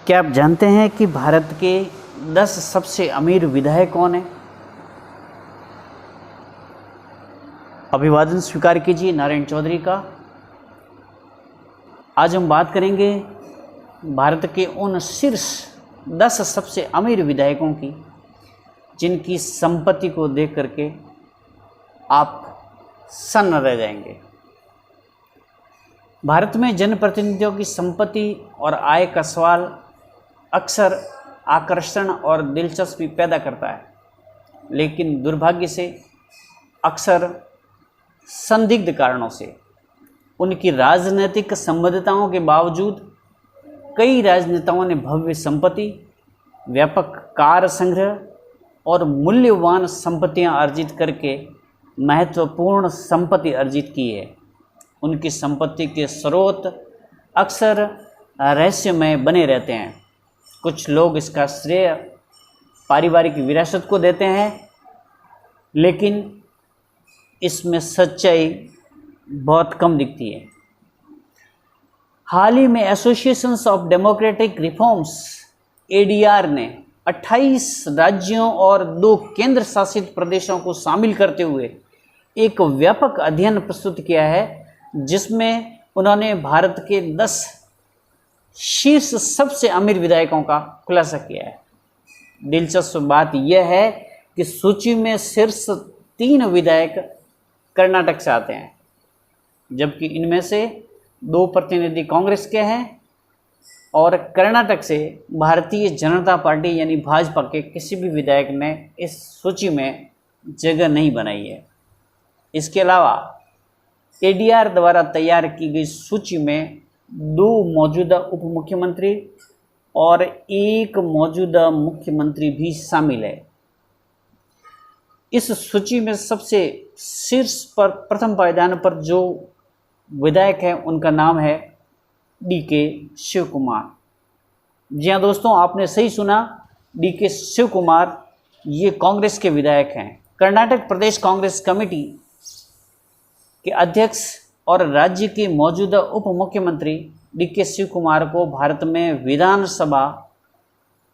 क्या आप जानते हैं कि भारत के 10 सबसे अमीर विधायक कौन हैं? अभिवादन स्वीकार कीजिए नारायण चौधरी का। आज हम बात करेंगे भारत के उन शीर्ष 10 सबसे अमीर विधायकों की, जिनकी संपत्ति को देख करके आप सन्न रह जाएंगे। भारत में जनप्रतिनिधियों की संपत्ति और आय का सवाल अक्सर आकर्षण और दिलचस्पी पैदा करता है, लेकिन दुर्भाग्य से अक्सर संदिग्ध कारणों से उनकी राजनीतिक संबद्धताओं के बावजूद कई राजनेताओं ने भव्य संपत्ति, व्यापक कार संग्रह और मूल्यवान संपत्तियां अर्जित करके महत्वपूर्ण संपत्ति अर्जित की है। उनकी संपत्ति के स्रोत अक्सर रहस्यमय बने रहते हैं। कुछ लोग इसका श्रेय पारिवारिक विरासत को देते हैं, लेकिन इसमें सच्चाई बहुत कम दिखती है। हाल ही में associations of democratic reforms ADR ने 28 राज्यों और 2 केंद्र शासित प्रदेशों को शामिल करते हुए एक व्यापक अध्ययन प्रस्तुत किया है, जिसमें उन्होंने भारत के 10 शीर्ष सबसे अमीर विधायकों का खुलासा किया है। दिलचस्प बात यह है कि सूची में शीर्ष 3 विधायक कर्नाटक से आते हैं, जबकि इनमें से 2 प्रतिनिधि कांग्रेस के हैं और कर्नाटक से भारतीय जनता पार्टी यानी भाजपा के किसी भी विधायक ने इस सूची में जगह नहीं बनाई है। इसके अलावा एडीआर द्वारा तैयार की गई सूची में 2 मौजूदा उप मुख्यमंत्री और 1 मौजूदा मुख्यमंत्री भी शामिल है। इस सूची में सबसे शीर्ष पर प्रथम पायदान पर जो विधायक है उनका नाम है डीके शिव कुमार। जी हाँ दोस्तों, आपने सही सुना, डीके शिव कुमार ये कांग्रेस के विधायक हैं। कर्नाटक प्रदेश कांग्रेस कमेटी के अध्यक्ष और राज्य के मौजूदा उप मुख्यमंत्री डीके शिव कुमार को भारत में विधानसभा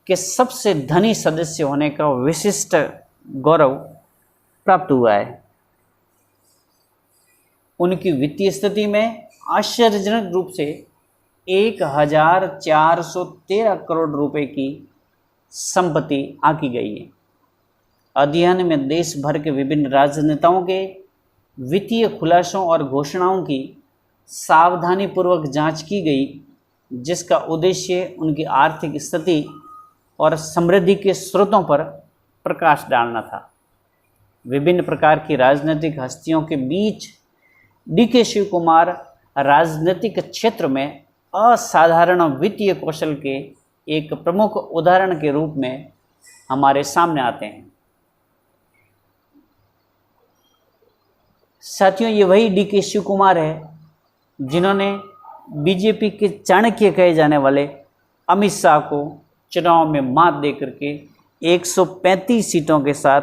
के सबसे धनी सदस्य होने का विशिष्ट गौरव प्राप्त हुआ है। उनकी वित्तीय स्थिति में आश्चर्यजनक रूप से 1413 करोड़ रुपए की संपत्ति आंकी गई है। अध्ययन में देश भर के विभिन्न राजनेताओं के वित्तीय खुलासों और घोषणाओं की सावधानीपूर्वक जांच की गई, जिसका उद्देश्य उनकी आर्थिक स्थिति और समृद्धि के स्रोतों पर प्रकाश डालना था। विभिन्न प्रकार की राजनीतिक हस्तियों के बीच डीके शिव कुमार राजनीतिक क्षेत्र में असाधारण वित्तीय कौशल के एक प्रमुख उदाहरण के रूप में हमारे सामने आते हैं। साथियों, ये वही डीके शिव कुमार है जिन्होंने बीजेपी के चाणक्य कहे जाने वाले अमित शाह को चुनाव में मात देकर के 135 सीटों के साथ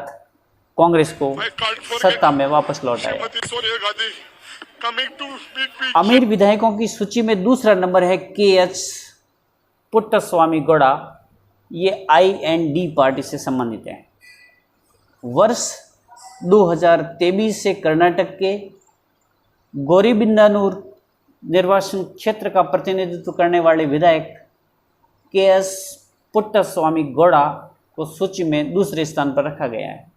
कांग्रेस को सत्ता में वापस लौटाया। अमीर विधायकों की सूची में दूसरा नंबर है के.एच. पुट्टस्वामी गौड़ा। ये IND पार्टी से संबंधित हैं। वर्ष 2023 से कर्नाटक के गौरीबिदनूर निर्वाचन क्षेत्र का प्रतिनिधित्व करने वाले विधायक के.एस. पुट्टस्वामी गौड़ा को सूची में दूसरे स्थान पर रखा गया है।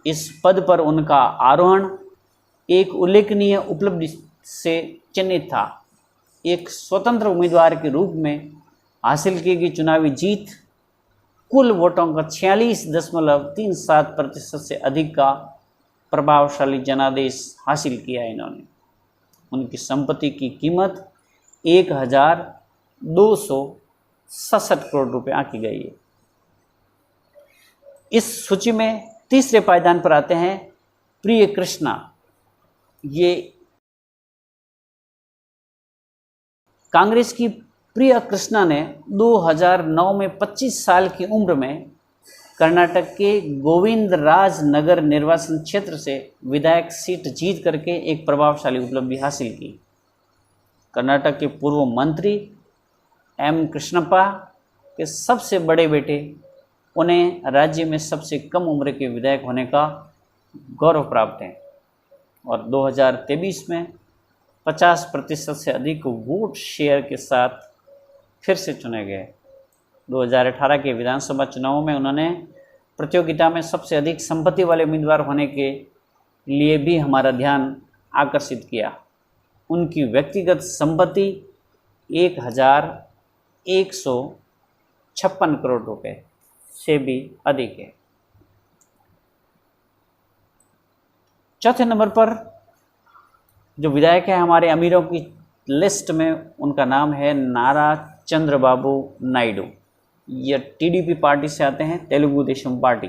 इस पद पर उनका आरोहण एक उल्लेखनीय उपलब्धि से चिन्हित था। एक स्वतंत्र उम्मीदवार के रूप में हासिल की गई चुनावी जीत कुल वोटों का 46.37% से अधिक का प्रभावशाली जनादेश हासिल किया है इन्होंने। उनकी संपत्ति की कीमत 1267 करोड़ रुपए आंकी गई है। इस सूची में तीसरे पायदान पर आते हैं प्रिय कृष्णा। ये कांग्रेस की प्रिया कृष्णा ने 2009 में 25 साल की उम्र में कर्नाटक के गोविंदराज नगर निर्वाचन क्षेत्र से विधायक सीट जीत करके एक प्रभावशाली उपलब्धि हासिल की। कर्नाटक के पूर्व मंत्री एम कृष्णप्पा के सबसे बड़े बेटे, उन्हें राज्य में सबसे कम उम्र के विधायक होने का गौरव प्राप्त है और 2023 में 50% से अधिक वोट शेयर के साथ फिर से चुने गए। 2018 के विधानसभा चुनावों में उन्होंने प्रतियोगिता में सबसे अधिक संपत्ति वाले उम्मीदवार होने के लिए भी हमारा ध्यान आकर्षित किया। उनकी व्यक्तिगत संपत्ति 1156 करोड़ रुपए से भी अधिक है। चौथे नंबर पर जो विधायक है हमारे अमीरों की लिस्ट में, उनका नाम है नारा चंद्रबाबू नायडू। ये टीडीपी पार्टी से आते हैं, तेलुगु देशम पार्टी।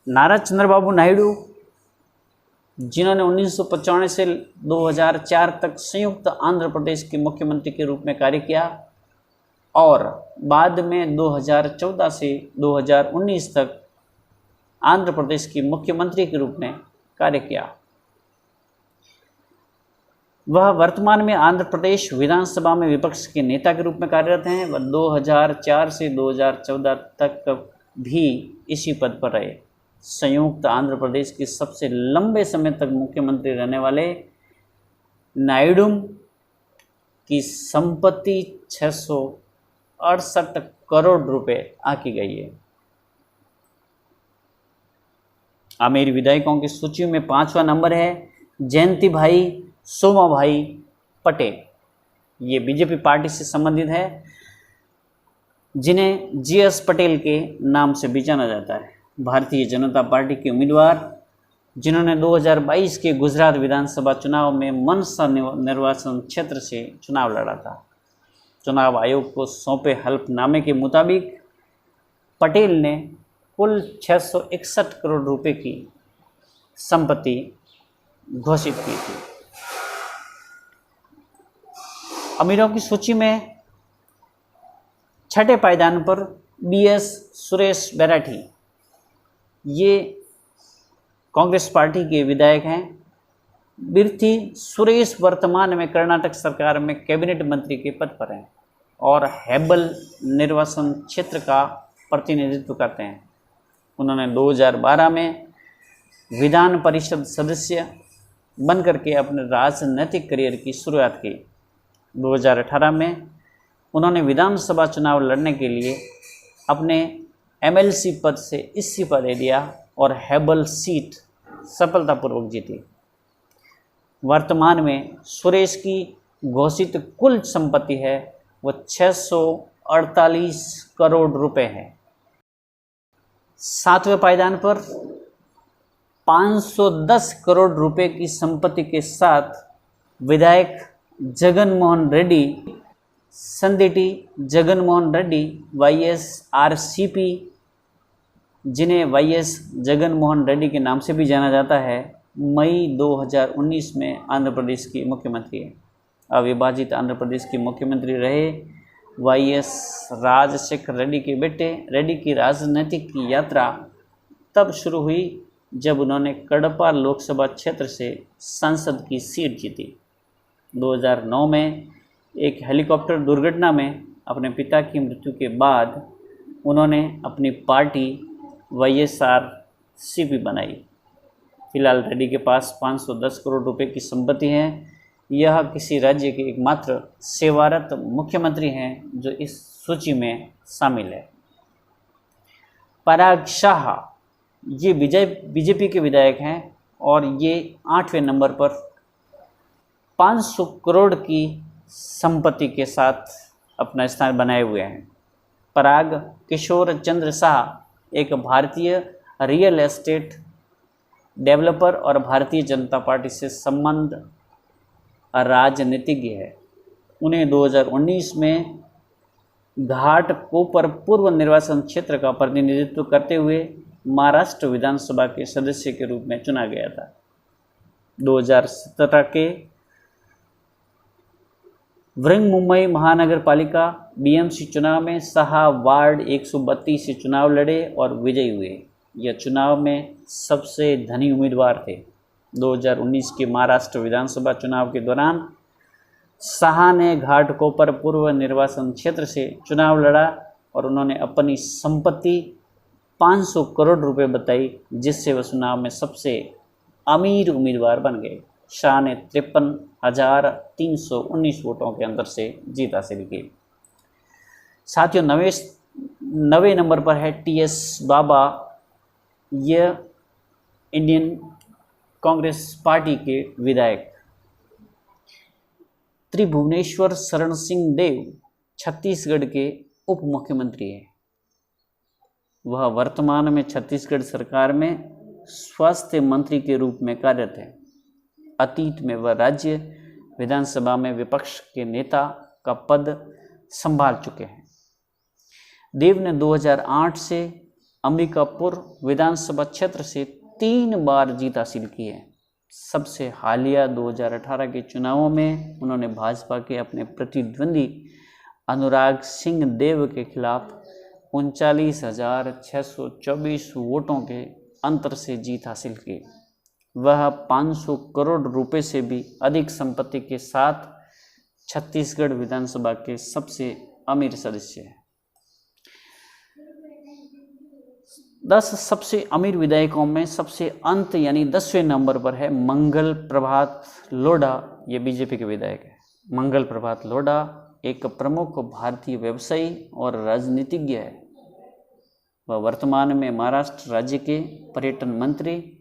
नारा चंद्रबाबू नायडू, जिन्होंने 1995 से 2004 तक संयुक्त आंध्र प्रदेश के मुख्यमंत्री के रूप में कार्य किया और बाद में 2014 से 2019 तक आंध्र प्रदेश के मुख्यमंत्री के रूप में कार्य किया। वह वर्तमान में आंध्र प्रदेश विधानसभा में विपक्ष के नेता के रूप में कार्यरत हैं। वह 2004 से 2014 तक भी इसी पद पर रहे। संयुक्त आंध्र प्रदेश के सबसे लंबे समय तक मुख्यमंत्री रहने वाले नायडू की संपत्ति 668 करोड़ रुपए आंकी गई है। अमीर विधायकों की सूची में 5वां नंबर है जयंती भाई सोमा भाई पटेल। ये बीजेपी पार्टी से संबंधित है, जिन्हें जीएस पटेल के नाम से भी जाना जाता है। भारतीय जनता पार्टी के उम्मीदवार, जिन्होंने 2022 के गुजरात विधानसभा चुनाव में मनसा निर्वाचन क्षेत्र से चुनाव लड़ा था। चुनाव आयोग को सौंपे हल्फनामे के मुताबिक पटेल ने कुल 661 करोड़ रुपए की संपत्ति घोषित की थी। अमीरों की सूची में छठे पायदान पर बीएस सुरेश बैराठी, ये कांग्रेस पार्टी के विधायक हैं। बिर्थी सुरेश वर्तमान में कर्नाटक सरकार में कैबिनेट मंत्री के पद पर हैं और हेबल निर्वाचन क्षेत्र का प्रतिनिधित्व करते हैं। उन्होंने 2012 में विधान परिषद सदस्य बनकर के अपने राजनीतिक करियर की शुरुआत की। 2018 में उन्होंने विधानसभा चुनाव लड़ने के लिए अपने एमएलसी पद से इस्तीफा दे दिया और हेबल सीट सफलतापूर्वक जीती। वर्तमान में सुरेश की घोषित कुल संपत्ति है वो 648 करोड़ रुपए है। 7वें पायदान पर 510 करोड़ रुपए की संपत्ति के साथ विधायक जगन मोहन रेड्डी, संदिटी जगन मोहन रेड्डी YSRCP, जिन्हें YS जगन मोहन रेड्डी के नाम से भी जाना जाता है, मई 2019 में आंध्र प्रदेश के मुख्यमंत्री हैं। अविभाजित आंध्र प्रदेश के मुख्यमंत्री रहे YS राजशेखर रेड्डी के बेटे रेड्डी की राजनीतिक यात्रा तब शुरू हुई जब उन्होंने कडपा लोकसभा क्षेत्र से सांसद की सीट जीती। 2009 में एक हेलीकॉप्टर दुर्घटना में अपने पिता की मृत्यु के बाद उन्होंने अपनी पार्टी YSRCP बनाई। फिलहाल रेड्डी के पास 510 करोड़ रुपए की संपत्ति है। यह किसी राज्य के एकमात्र सेवारत मुख्यमंत्री हैं जो इस सूची में शामिल है। पराग शाह, ये बीजेपी के विधायक हैं और ये 8वें नंबर पर 500 करोड़ की संपत्ति के साथ अपना स्थान बनाए हुए हैं। पराग किशोर चंद्र शाह एक भारतीय रियल एस्टेट डेवलपर और भारतीय जनता पार्टी से संबंध राजनीतिज्ञ है। उन्हें 2019 में घाटकोपर पूर्व निर्वाचन क्षेत्र का प्रतिनिधित्व करते हुए महाराष्ट्र विधानसभा के सदस्य के रूप में चुना गया था। 2017 के वृंग मुंबई महानगर पालिका BMC चुनाव में शाह वार्ड 132 से चुनाव लड़े और विजयी हुए। यह चुनाव में सबसे धनी उम्मीदवार थे। 2019 के महाराष्ट्र विधानसभा चुनाव के दौरान शाह ने घाटकोपर पूर्व निर्वाचन क्षेत्र से चुनाव लड़ा और उन्होंने अपनी संपत्ति 500 करोड़ रुपए बताई, जिससे वह चुनाव में सबसे अमीर उम्मीदवार बन गए। शाह ने 53,319 वोटों के अंतर से जीत हासिल की। साथियों, 9वें नंबर पर है TS बाबा। यह इंडियन कांग्रेस पार्टी के विधायक। त्रिभुवनेश्वर शरण सिंह देव छत्तीसगढ़ के उप मुख्यमंत्री हैं। वह वर्तमान में छत्तीसगढ़ सरकार में स्वास्थ्य मंत्री के रूप में कार्यरत है। अतीत में वह राज्य विधानसभा में विपक्ष के नेता का पद संभाल चुके हैं। देव ने 2008 से अंबिकापुर विधानसभा क्षेत्र से 3 बार जीत हासिल की है। सबसे हालिया 2018 के चुनावों में उन्होंने भाजपा के अपने प्रतिद्वंदी अनुराग सिंह देव के खिलाफ 39,624 वोटों के अंतर से जीत हासिल की। वह 500 करोड़ रुपए से भी अधिक संपत्ति के साथ छत्तीसगढ़ विधानसभा के सबसे अमीर सदस्य हैं। 10 सबसे अमीर विधायकों में सबसे अंत यानी 10वें नंबर पर है मंगल प्रभात लोढ़ा। ये बीजेपी के विधायक है। मंगल प्रभात लोढ़ा एक प्रमुख भारतीय व्यवसायी और राजनीतिज्ञ है। वह वर्तमान में महाराष्ट्र राज्य के पर्यटन मंत्री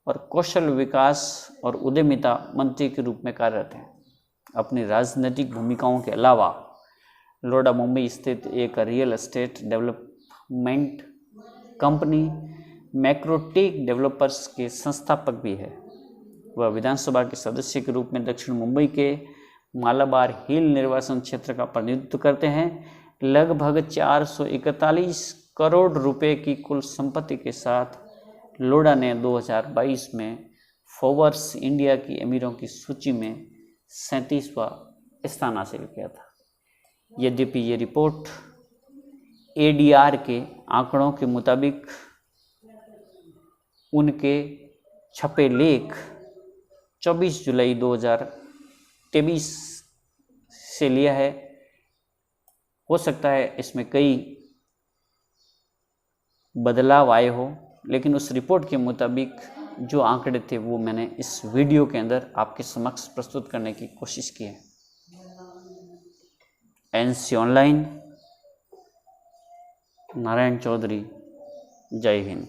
और कौशल विकास और उद्यमिता मंत्री के रूप में कार्यरत हैं। अपनी राजनीतिक भूमिकाओं के अलावा लोढ़ा मुंबई स्थित एक real estate development company Macrotech developers के संस्थापक भी है। वह विधानसभा के सदस्य के रूप में दक्षिण मुंबई के मालाबार हिल निर्वाचन क्षेत्र का प्रतिनिधित्व करते हैं। लगभग 441 करोड़ रुपए की कुल संपत्ति के साथ लोढ़ा ने 2022 में फोर्ब्स इंडिया की अमीरों की सूची में 37वां स्थान हासिल किया था। यद्यपि ये रिपोर्ट ADR के आंकड़ों के मुताबिक उनके छपे लेख 24 जुलाई 2023 से लिया है। हो सकता है इसमें कई बदलाव आए हो, लेकिन उस रिपोर्ट के मुताबिक जो आंकड़े थे वो मैंने इस वीडियो के अंदर आपके समक्ष प्रस्तुत करने की कोशिश की है। NC online, Narayan Chaudhary. जय हिंद।